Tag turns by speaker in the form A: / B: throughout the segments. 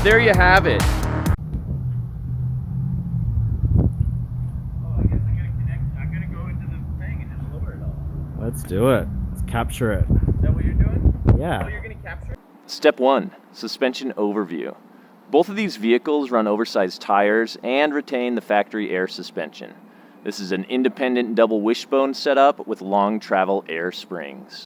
A: there you have it.
B: Let's do it. Let's capture it.
A: Is that what you're doing?
B: Yeah.
A: Oh, you're going to capture it? Step 1, suspension overview. Both of these vehicles run oversized tires and retain the factory air suspension. This is an independent double wishbone setup with long travel air springs.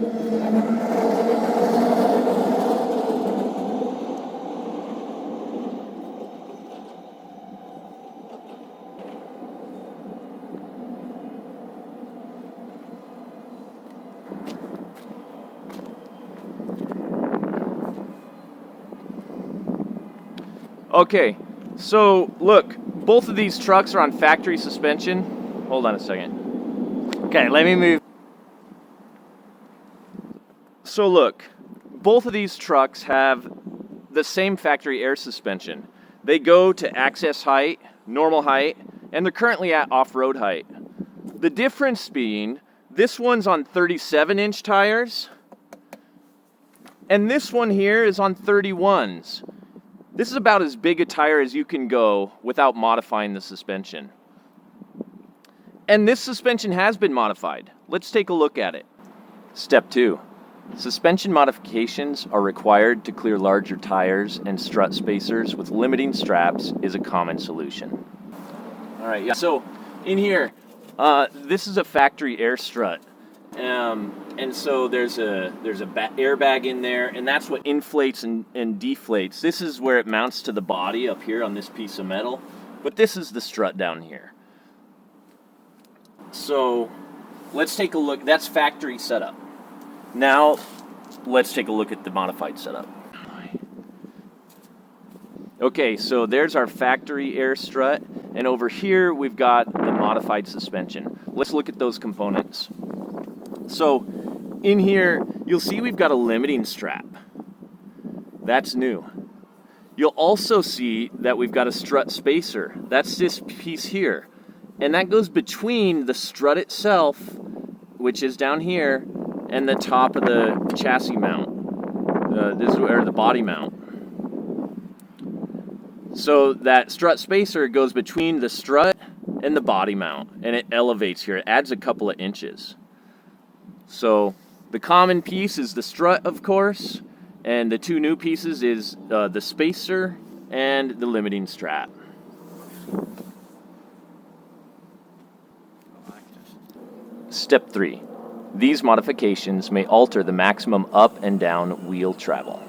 A: Okay, so look, both of these trucks are on factory suspension. Hold on a second. Okay, let me move. So look, both of these trucks have the same factory air suspension. They go to access height, normal height, and they're currently at off-road height. The difference being, this one's on 37-inch tires, and this one here is on 31s. This is about as big a tire as you can go without modifying the suspension. And this suspension has been modified. Let's take a look at it. Step 2. Suspension modifications are required to clear larger tires, and strut spacers with limiting straps is a common solution. All right, yeah. So in here, this is a factory air strut. And so there's a airbag in there, and that's what inflates and deflates. This is where it mounts to the body up here on this piece of metal, but this is the strut down here. So let's take a look. That's factory setup. Now let's take a look at the modified setup. Okay, so there's our factory air strut, and over here we've got the modified suspension. Let's look at those components. So in here, you'll see we've got a limiting strap. That's new. You'll also see that we've got a strut spacer. That's this piece here. And that goes between the strut itself, which is down here, and the top of the chassis mount, or the body mount. So that strut spacer goes between the strut and the body mount, and it elevates here. It adds a couple of inches. So the common piece is the strut, of course, and the two new pieces is the spacer and the limiting strap. Step 3. These modifications may alter the maximum up and down wheel travel.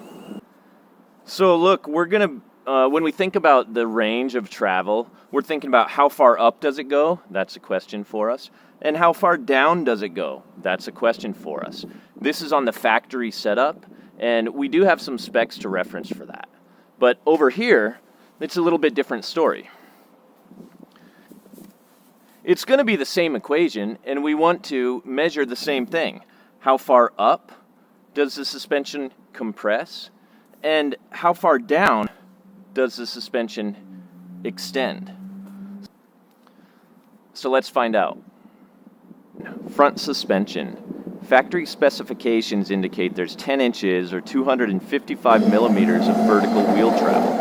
A: So look, we're going to, when we think about the range of travel, we're thinking about how far up does it go? That's a question for us. And how far down does it go? That's a question for us. This is on the factory setup, and we do have some specs to reference for that. But over here, it's a little bit different story. It's going to be the same equation, and we want to measure the same thing. How far up does the suspension compress? And how far down does the suspension extend? So let's find out. Front suspension. Factory specifications indicate there's 10 inches or 255 millimeters of vertical wheel travel.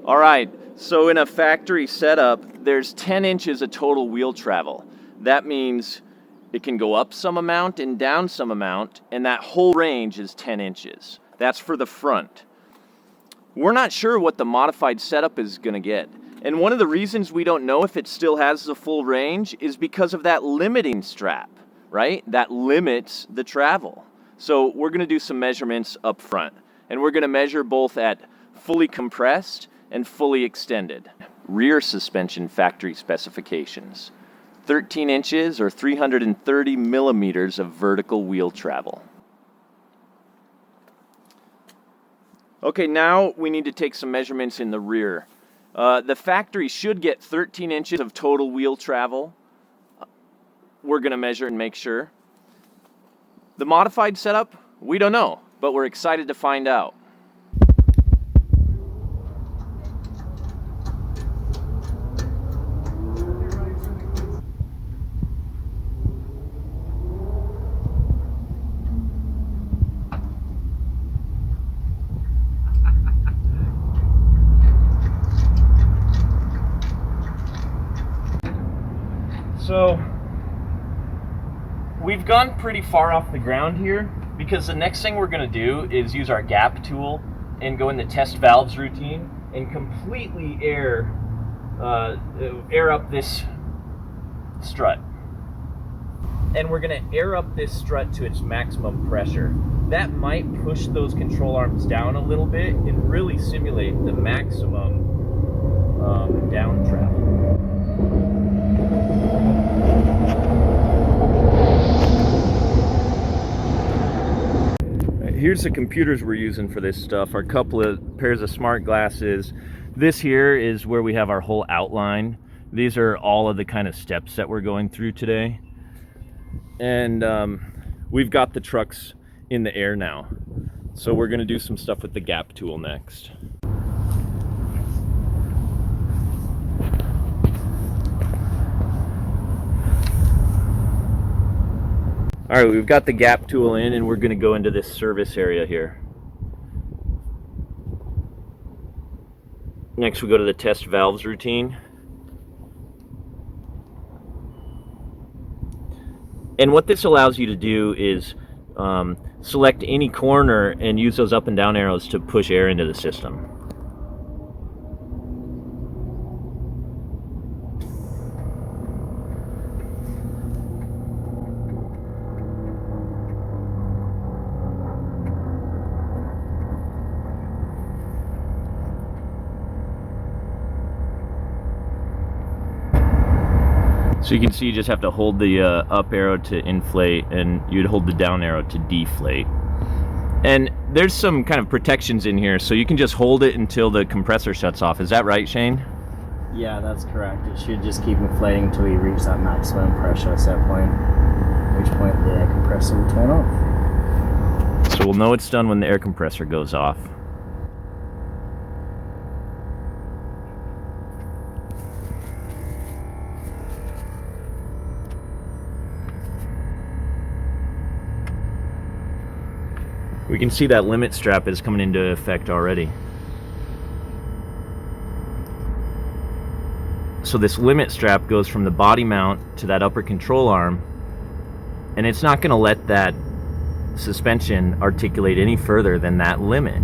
A: All right, so in a factory setup, there's 10 inches of total wheel travel. That means it can go up some amount and down some amount, and that whole range is 10 inches. That's for the front. We're not sure what the modified setup is going to get. And one of the reasons we don't know if it still has the full range is because of that limiting strap, right? That limits the travel. So we're going to do some measurements up front. And we're going to measure both at fully compressed and fully extended. Rear suspension factory specifications. 13 inches or 330 millimeters of vertical wheel travel. Okay, now we need to take some measurements in the rear. The factory should get 13 inches of total wheel travel. We're going to measure and make sure. The modified setup, we don't know, but we're excited to find out. So we've gone pretty far off the ground here, because the next thing we're going to do is use our gap tool and go in the test valves routine and completely air up this strut. And we're going to air up this strut to its maximum pressure. That might push those control arms down a little bit and really simulate the maximum down travel. Here's the computers we're using for this stuff, our couple of pairs of smart glasses. This here is where we have our whole outline. These are all of the kind of steps that we're going through today. And we've got the trucks in the air now. So we're gonna do some stuff with the gap tool next. All right, we've got the gap tool in and we're gonna go into this service area here. Next we go to the test valves routine. And what this allows you to do is select any corner and use those up and down arrows to push air into the system. So you can see you just have to hold the up arrow to inflate, and you'd hold the down arrow to deflate. And there's some kind of protections in here, so you can just hold it until the compressor shuts off. Is that right, Shane?
B: Yeah, that's correct. It should just keep inflating until we reach that maximum pressure set point, at which point the air compressor will turn off.
A: So we'll know it's done when the air compressor goes off. We can see that limit strap is coming into effect already. So this limit strap goes from the body mount to that upper control arm, and it's not going to let that suspension articulate any further than that limit.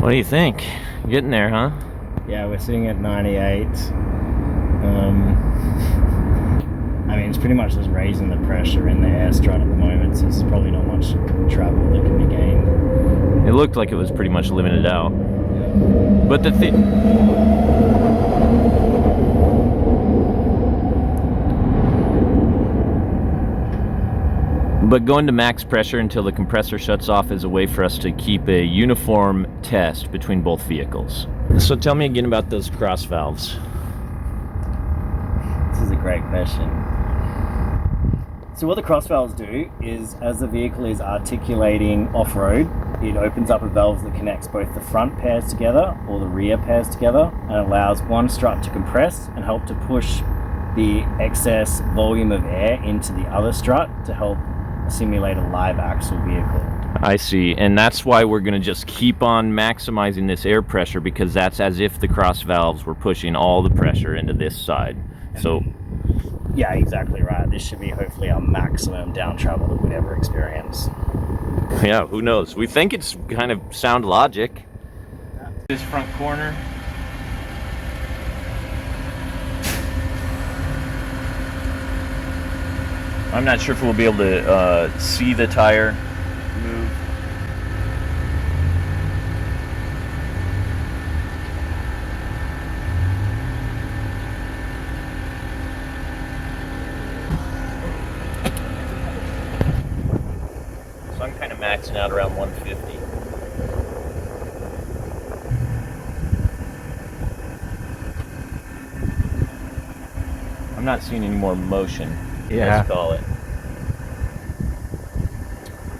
A: What do you think? Getting there, huh?
B: Yeah, we're sitting at 98. I mean, it's pretty much just raising the pressure in the air strut at the moment, so there's probably not much travel that can be gained.
A: It looked like it was pretty much limited out. But the thing... But going to max pressure until the compressor shuts off is a way for us to keep a uniform test between both vehicles. So tell me again about those cross valves.
B: This is a great question. So what the cross valves do is, as the vehicle is articulating off-road, it opens up a valve that connects both the front pairs together or the rear pairs together, and allows one strut to compress and help to push the excess volume of air into the other strut to help simulate a live axle vehicle.
A: I see, and that's why we're going to just keep on maximizing this air pressure, because that's as if the cross valves were pushing all the pressure into this side. So
B: yeah, exactly right. This should be hopefully our maximum down travel that we'd ever experience.
A: Yeah, who knows? We think it's kind of sound logic. This front corner. I'm not sure if we'll be able to see the tire move. So I'm kind of maxing out around 150. I'm not seeing any more motion.
B: Yeah.
A: Let's call it.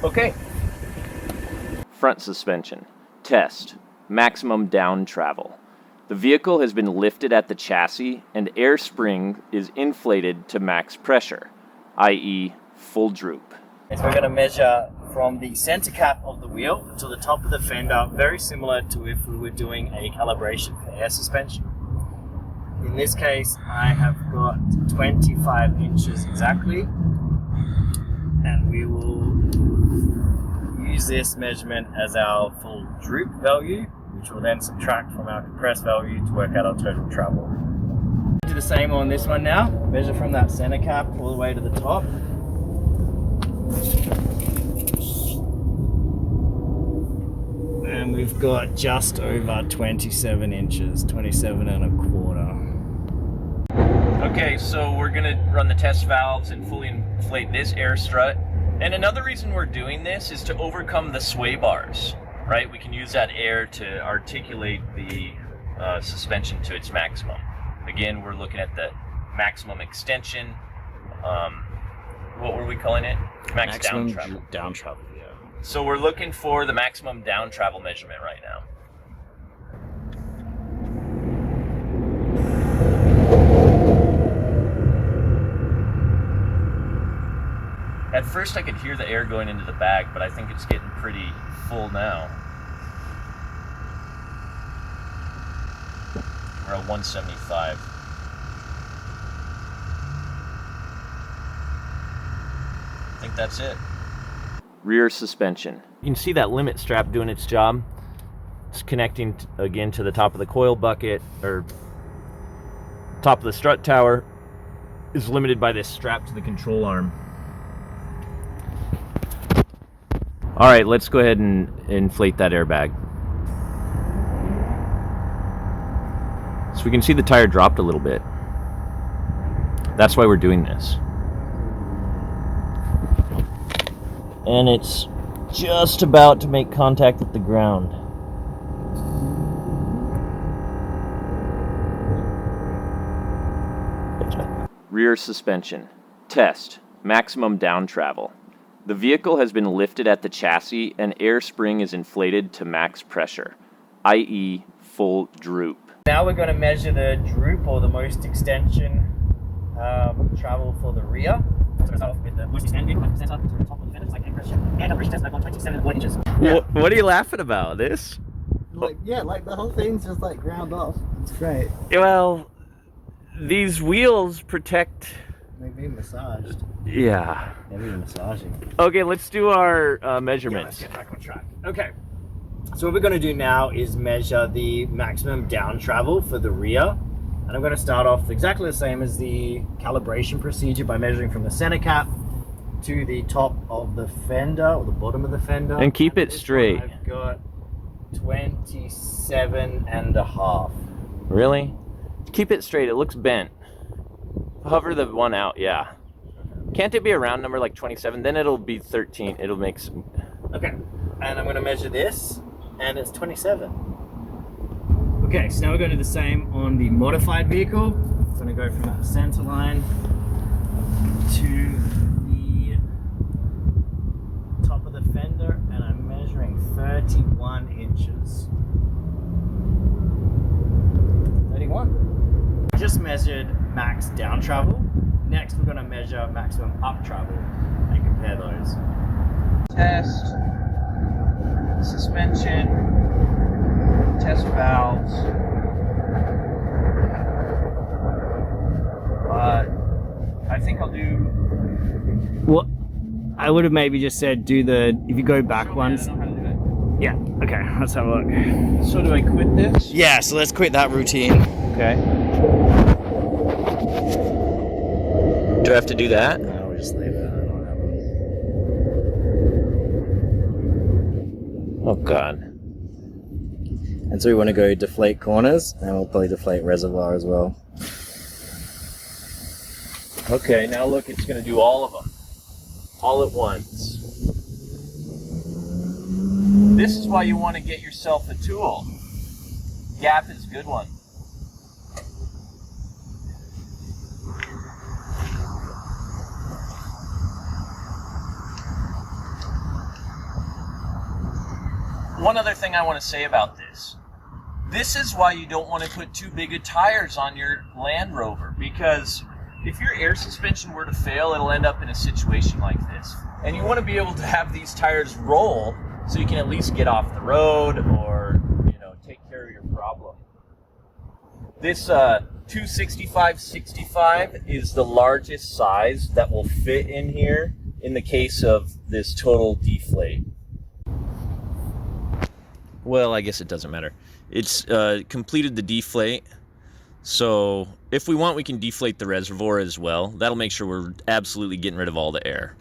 A: Okay. Front suspension. Test. Maximum down travel. The vehicle has been lifted at the chassis and air spring is inflated to max pressure, i.e. full droop.
B: So we're going to measure from the center cap of the wheel to the top of the fender, very similar to if we were doing a calibration for air suspension. In this case, I have got 25 inches exactly, and we will use this measurement as our full droop value, which will then subtract from our compressed value to work out our total travel. Do the same on this one now. Measure from that center cap all the way to the top. And we've got just over 27 inches, 27 and a quarter.
A: Okay, so we're gonna run the test valves and fully inflate this air strut. And another reason we're doing this is to overcome the sway bars, right? We can use that air to articulate the suspension to its maximum. Again, we're looking at the maximum extension. What were we calling it?
B: Maximum
A: down travel.
B: Down travel, yeah.
A: So we're looking for the maximum down travel measurement right now. At first I could hear the air going into the bag, but I think it's getting pretty full now. We're at 175. I think that's it. Rear suspension. You can see that limit strap doing its job. It's connecting again to the top of the coil bucket, or top of the strut tower is limited by this strap to the control arm. All right, let's go ahead and inflate that airbag. So we can see the tire dropped a little bit. That's why we're doing this. And it's just about to make contact with the ground. Rear suspension. Test. Maximum down travel. The vehicle has been lifted at the chassis and air spring is inflated to max pressure, i.e. full droop.
B: Now we're going to measure the droop, or the most extension travel for the rear. So we'll start off with the most extended, like the center to the top of the fender, just like air pressure. And the pressure test, I've got 27 inches.
A: Yeah. What are you laughing about? This?
C: Like, yeah, like the whole thing's just like ground off. It's great.
A: Well, these wheels protect...
C: They've been massaged.
A: Yeah.
B: Maybe massaging.
A: Okay, let's do our measurements.
B: Yeah, let's get back on track. Okay. So what we're going to do now is measure the maximum down travel for the rear. And I'm going to start off exactly the same as the calibration procedure by measuring from the center cap to the top of the fender, or the bottom of the fender.
A: And keep it straight.
B: I've got 27 and a half.
A: Really? Keep it straight. It looks bent. Hover the one out, yeah. Can't it be a round number like 27? Then it'll be 13. It'll make some...
B: Okay. And I'm going to measure this, and it's 27. Okay, so now we're going to do the same on the modified vehicle. I'm going to go from that center line to the top of the fender, and I'm measuring 31 inches. 31. Just measured max down travel. Next, we're going to measure maximum up travel and compare those. Test, suspension, test valves. I think I'll do... What? I would have maybe just said do the, if you go back once. Yeah, okay, let's have a look.
A: So do I quit this?
B: Yeah, so let's quit that routine.
A: Okay. Do I have to do that?
B: No, we'll just leave it.
A: Oh God.
B: And so we want to go deflate corners, and we'll probably deflate reservoir as well.
A: Okay, now look, it's going to do all of them. All at once. This is why you want to get yourself a tool. Gap is a good one. One other thing I want to say about this. This is why you don't want to put too big of tires on your Land Rover, because if your air suspension were to fail, it'll end up in a situation like this. And you want to be able to have these tires roll so you can at least get off the road or, take care of your problem. This 265/65 is the largest size that will fit in here in the case of this total deflate. Well, I guess it doesn't matter. It's completed the deflate. So if we want, we can deflate the reservoir as well. That'll make sure we're absolutely getting rid of all the air.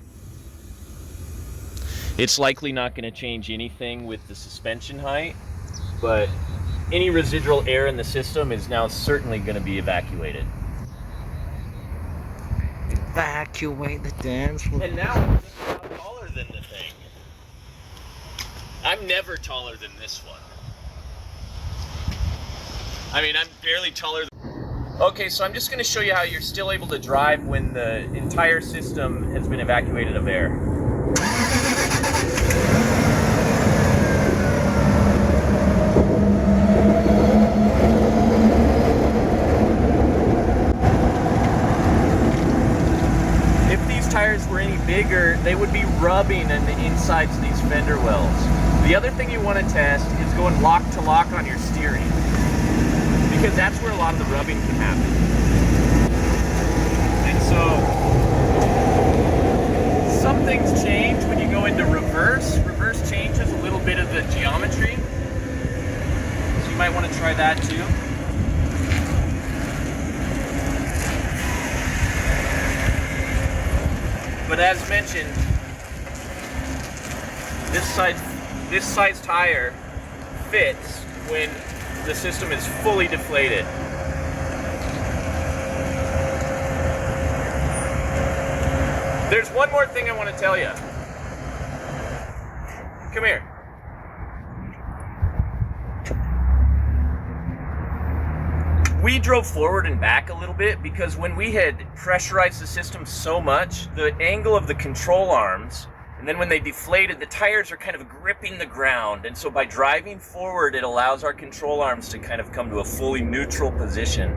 A: It's likely not going to change anything with the suspension height, but any residual air in the system is now certainly going to be evacuated.
C: Evacuate the dance floor.
A: And now I'm just about taller than the thing. I'm never taller than this one. I mean, I'm barely taller than... Okay, so I'm just going to show you how you're still able to drive when the entire system has been evacuated of air. If these tires were any bigger, they would be rubbing on the insides of these fender wells. The other thing you want to test is going lock to lock on your steering, because that's where a lot of the rubbing can happen. And so some things change when you go into reverse. Reverse changes a little bit of the geometry, so you might want to try that too. But as mentioned, this size tire fits when the system is fully deflated. There's one more thing I want to tell you. Come here. We drove forward and back a little bit because when we had pressurized the system so much, the angle of the control arms, and then when they deflated, the tires are kind of gripping the ground. And so by driving forward, it allows our control arms to kind of come to a fully neutral position.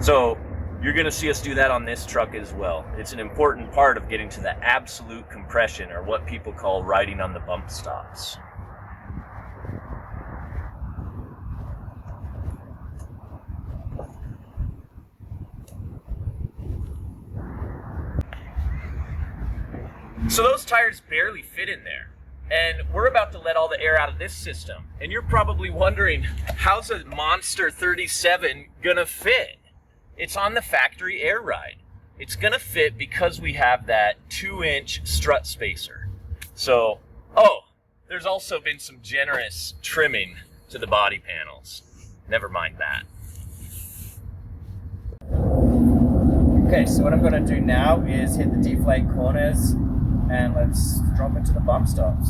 A: So you're going to see us do that on this truck as well. It's an important part of getting to the absolute compression, or what people call riding on the bump stops. So those tires barely fit in there, and we're about to let all the air out of this system. And you're probably wondering, how's a Monster 37 gonna fit? It's on the factory air ride. It's gonna fit because we have that 2-inch strut spacer. So, there's also been some generous trimming to the body panels. Never mind that.
B: Okay, so what I'm going to do now is hit the deflate corners and let's drop into the bump stops.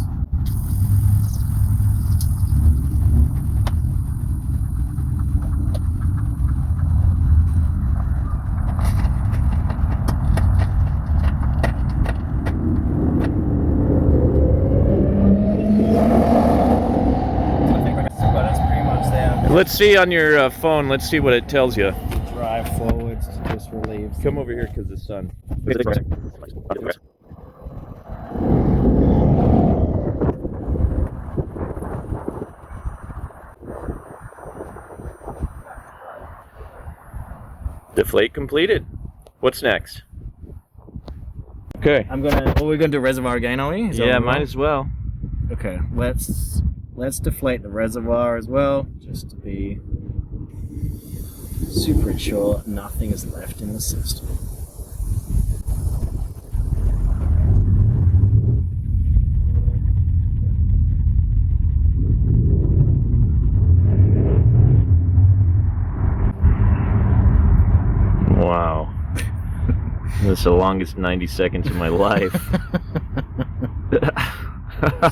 A: Let's see on your phone, let's see what it tells you.
B: Drive forwards to just relieve.
A: Come over here because the sun. Deflate completed. What's next? Okay.
B: We're gonna do reservoir again, are we?
A: Yeah, might as well.
B: Okay, let's deflate the reservoir as well, just to be super sure nothing is left in the system.
A: Wow. This is the longest 90 seconds of my life.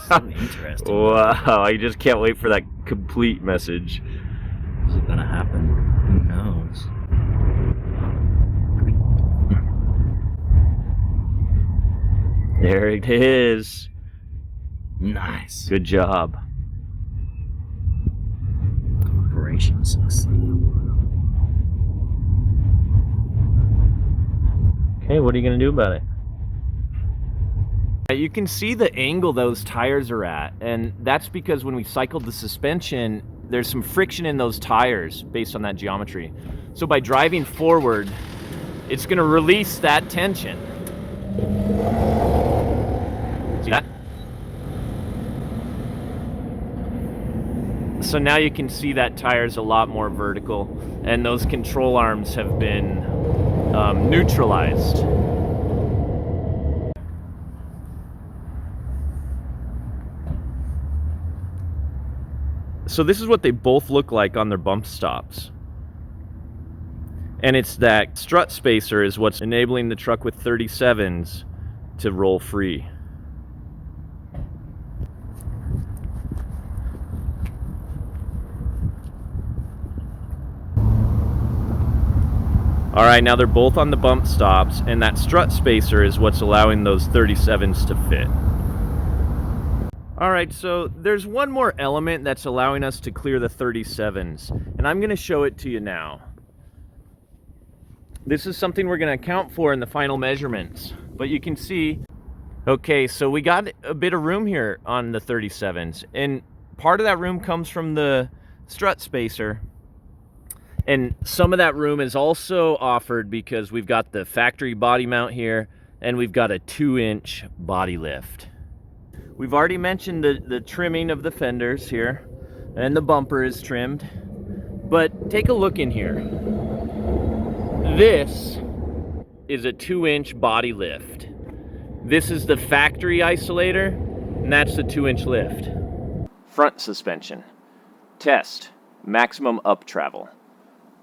B: So interesting.
A: Wow, I just can't wait for that complete message.
B: Is it gonna happen? Who knows?
A: There it is.
B: Nice.
A: Good job.
B: Operation succeed.
A: Okay, what are you gonna do about it? You can see the angle those tires are at, and that's because when we cycled the suspension, there's some friction in those tires based on that geometry. So by driving forward, it's gonna release that tension. See that? So now you can see that tire's a lot more vertical, and those control arms have been neutralized. So this is what they both look like on their bump stops. And it's that strut spacer is what's enabling the truck with 37s to roll free. All right, now they're both on the bump stops, and that strut spacer is what's allowing those 37s to fit. All right, so there's one more element that's allowing us to clear the 37s, and I'm gonna show it to you now. This is something we're gonna account for in the final measurements, but you can see, okay, so we got a bit of room here on the 37s, and part of that room comes from the strut spacer, and some of that room is also offered because we've got the factory body mount here, and we've got a 2-inch body lift. We've already mentioned the trimming of the fenders here, and the bumper is trimmed, but take a look in here. This is a 2-inch body lift. This is the factory isolator, and that's the 2-inch lift. Front suspension. Test. Maximum up travel.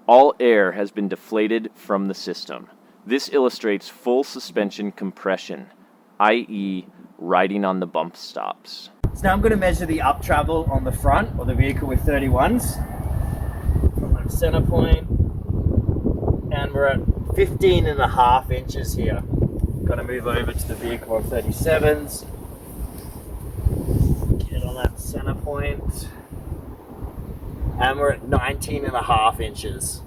A: All air has been deflated from the system. This illustrates full suspension compression, i.e. riding on the bump stops.
B: So now I'm going to measure the up travel on the front of the vehicle with 31s from that center point, and we're at 15.5 inches here. Got to move over to the vehicle of 37s, get on that center point, and we're at 19.5 inches.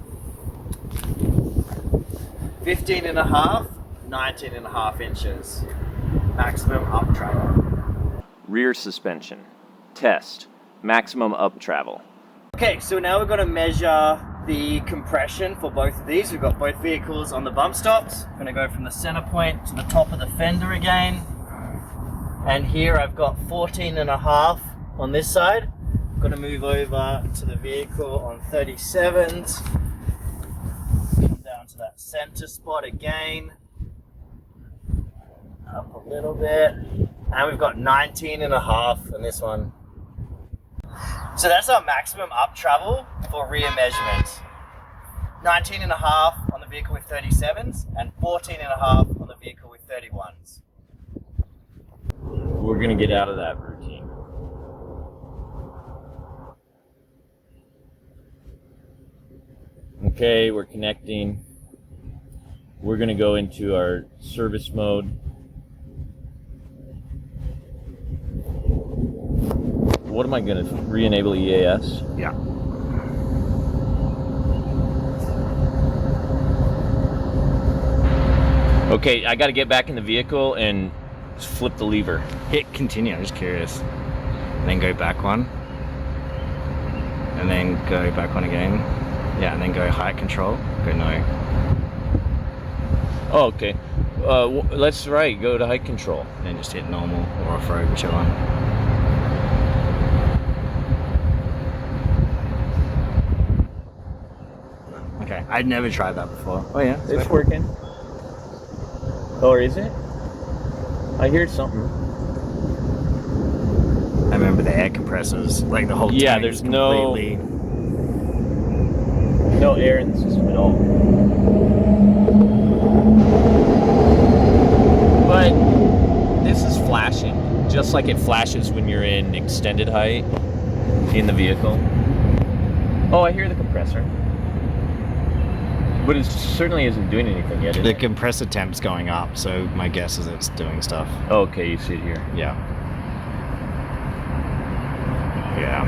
B: 15.5, 19.5 inches. Maximum up travel.
A: Rear suspension. Test. Maximum up travel.
B: Okay, so now we're going to measure the compression for both of these. We've got both vehicles on the bump stops. I'm going to go from the center point to the top of the fender again. And here I've got 14.5 on this side. I'm going to move over to the vehicle on 37s. Come down to that center spot again. Up a little bit, and we've got 19.5 in this one. So that's our maximum up travel for rear measurements. 19.5 on the vehicle with 37s and 14.5 on the vehicle with 31s.
A: We're gonna get out of that routine. Okay, we're connecting. We're gonna go into our service mode. What am I gonna re-enable EAS?
B: Yeah.
A: Okay, I gotta get back in the vehicle and flip the lever.
D: Hit continue, I'm just curious. And then go back one. And then go back one again. Yeah, and then go height control. Go no.
A: Oh, okay. Let's go to height control.
D: And then just hit normal or off-road, whichever one. Okay, I'd never tried that before.
A: Oh yeah, it's working. Or is it? I hear something.
D: I remember the air compressors, like the whole
A: Yeah,
D: tank
A: there's
D: completely...
A: no air in the system at all. But this is flashing, just like it flashes when you're in extended height in the vehicle. Oh, I hear the compressor. But it certainly isn't doing anything yet, is
D: The
A: it?
D: compressor temp's going up, so my guess is it's doing stuff.
A: Oh, okay, you see it here.
D: Yeah. Yeah.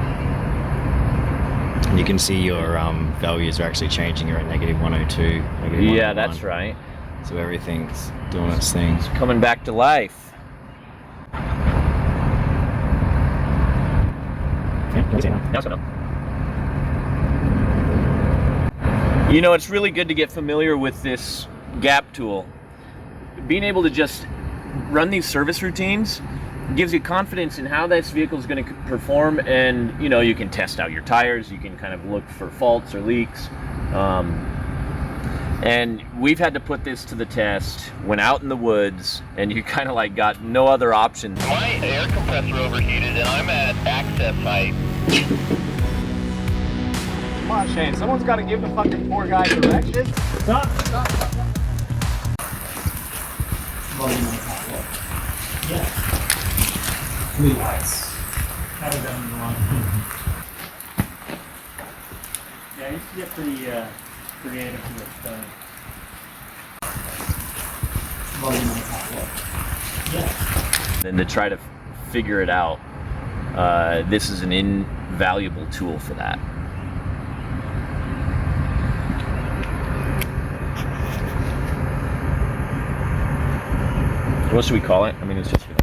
D: And you can see your values are actually changing. You're at -102, -101.
A: Yeah, that's right.
D: So everything's doing its thing.
A: Coming back to life. You know, it's really good to get familiar with this gap tool. Being able to just run these service routines gives you confidence in how this vehicle is going to perform, and you know, you can test out your tires, you can kind of look for faults or leaks. And we've had to put this to the test, went out in the woods, and you kind of like got no other options.
E: My air compressor overheated and I'm at access height.
F: Come on, Shane, someone's got to give the fucking poor guy directions.
B: Stop. Yeah. Blue lights. Haven't done in a long time. Yeah, I used to get pretty creative with volume on top. Yeah.
A: And to try to figure it out, this is an invaluable tool for that. What should we call it? I mean, it's just, you know.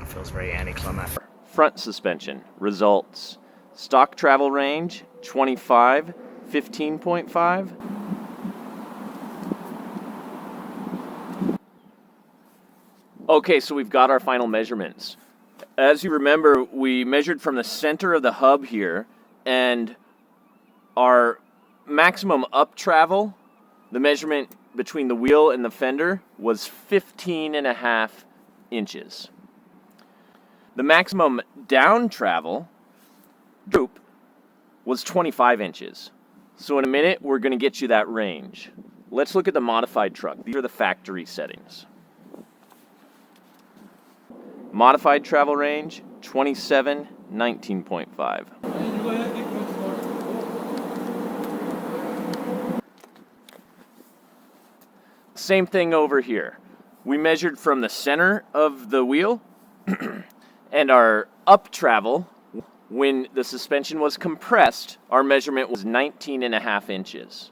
D: It feels very anticlimactic.
A: Front suspension results: stock travel range 25, 15.5. Okay, so we've got our final measurements. As you remember, we measured from the center of the hub here, and our maximum up travel, the measurement between the wheel and the fender, was 15.5 inches. The maximum down travel, droop, was 25 inches. So in a minute, we're going to get you that range. Let's look at the modified truck. These are the factory settings. Modified travel range, 27, 19.5. Same thing over here. We measured from the center of the wheel and our up travel, when the suspension was compressed, our measurement was 19.5 inches.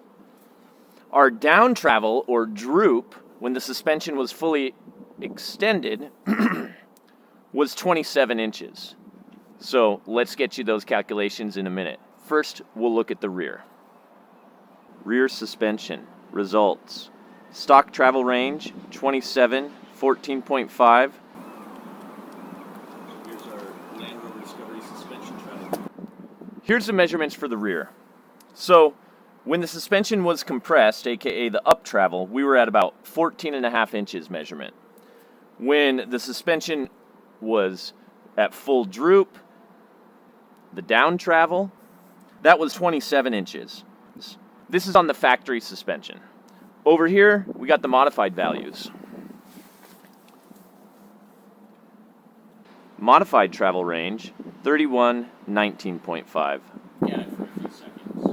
A: Our down travel, or droop, when the suspension was fully extended, was 27 inches. So let's get you those calculations in a minute. First, we'll look at the rear. Rear suspension results: stock travel range 27, 14.5. Here's our Land Rover Discovery suspension travel. Here's the measurements for the rear. So when the suspension was compressed, aka the up travel, we were at about 14.5 inches measurement. When the suspension was at full droop, the down travel, that was 27 inches. This is on the factory suspension. Over here, we got the modified values. Modified travel range, 31, 19.5. Yeah, for a few seconds.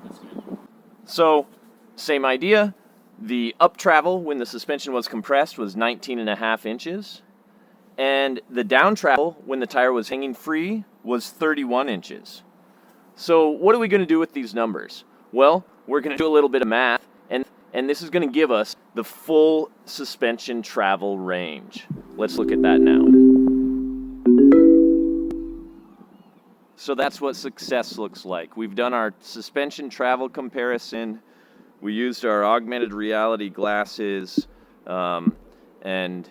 A: That's good. So, same idea. The up travel when the suspension was compressed was 19.5 inches. And the down travel when the tire was hanging free was 31 inches. So what are we going to do with these numbers? Well, we're going to do a little bit of math, and this is going to give us the full suspension travel range. Let's look at that now. So that's what success looks like. We've done our suspension travel comparison. We used our augmented reality glasses, and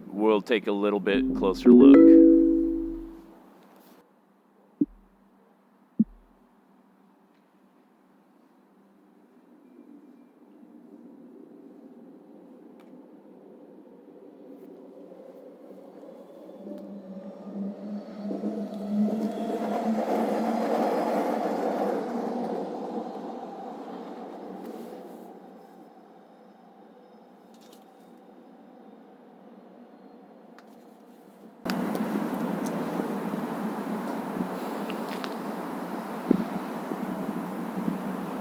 A: we'll take a little bit closer look.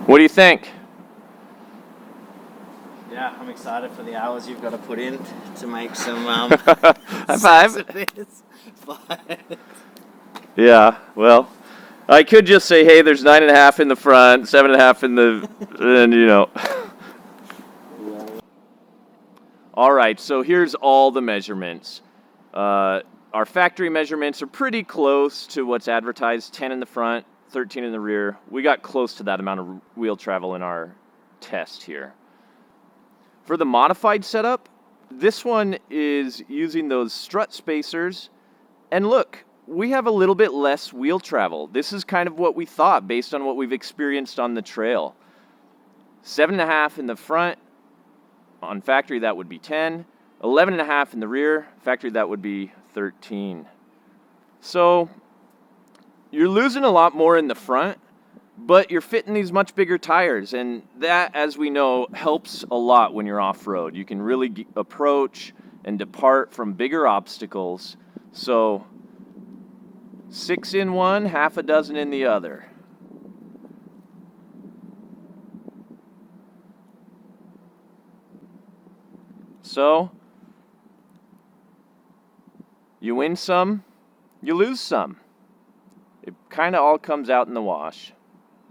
A: What do you think?
C: Yeah, I'm excited for the hours you've got to put in to make some
A: High five.
C: But
A: Yeah, well, I could just say, hey, there's 9.5 in the front, 7.5 in the, and you know. All right, so here's all the measurements. Our factory measurements are pretty close to what's advertised, 10 in the front, 13 in the rear. We got close to that amount of wheel travel in our test here. For the modified setup, this one is using those strut spacers. And look, we have a little bit less wheel travel. This is kind of what we thought based on what we've experienced on the trail. 7.5 in the front. On factory, that would be 10. 11.5 in the rear. Factory, that would be 13. So you're losing a lot more in the front, but you're fitting these much bigger tires, and that, as we know, helps a lot when you're off-road. You can really approach and depart from bigger obstacles. So 6 in one, half a dozen in the other. So you win some, you lose some. It kind of all comes out in the wash,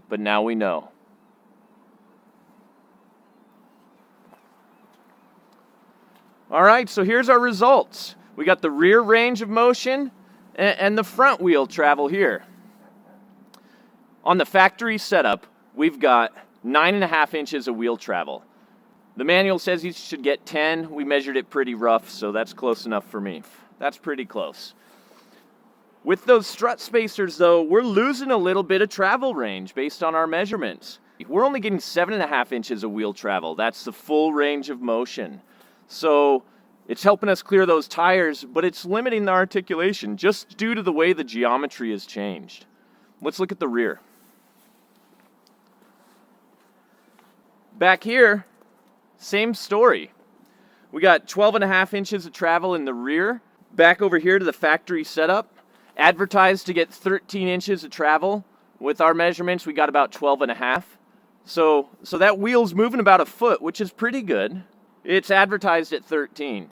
A: but now we know. All right, so here's our results. We got the rear range of motion and the front wheel travel here. On the factory setup, we've got 9.5 inches of wheel travel. The manual says you should get 10. We measured it pretty rough, so that's close enough for me. That's pretty close. With those strut spacers, though, we're losing a little bit of travel range based on our measurements. We're only getting 7.5 inches of wheel travel. That's the full range of motion. So it's helping us clear those tires, but it's limiting the articulation just due to the way the geometry has changed. Let's look at the rear. Back here, same story. We got 12.5 inches of travel in the rear. Back over here to the factory setup. Advertised to get 13 inches of travel. With our measurements, we got about 12.5. So that wheel's moving about a foot, which is pretty good. It's advertised at 13.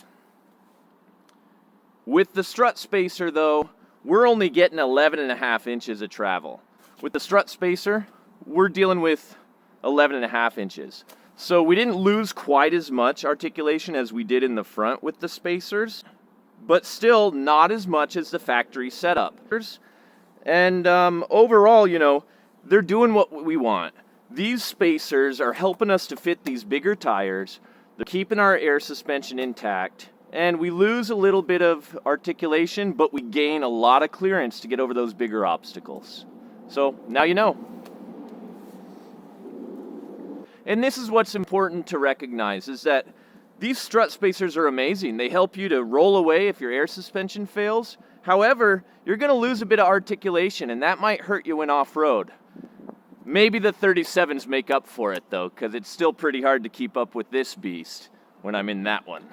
A: With the strut spacer, though, we're only getting 11.5 inches of travel. With the strut spacer, we're dealing with 11.5 inches. So we didn't lose quite as much articulation as we did in the front with the spacers, but still not as much as the factory setup. And overall, you know, they're doing what we want. These spacers are helping us to fit these bigger tires. They're keeping our air suspension intact. And we lose a little bit of articulation, but we gain a lot of clearance to get over those bigger obstacles. So now you know. And this is what's important to recognize, is that these strut spacers are amazing. They help you to roll away if your air suspension fails. However, you're going to lose a bit of articulation, and that might hurt you when off-road. Maybe the 37s make up for it, though, because it's still pretty hard to keep up with this beast when I'm in that one.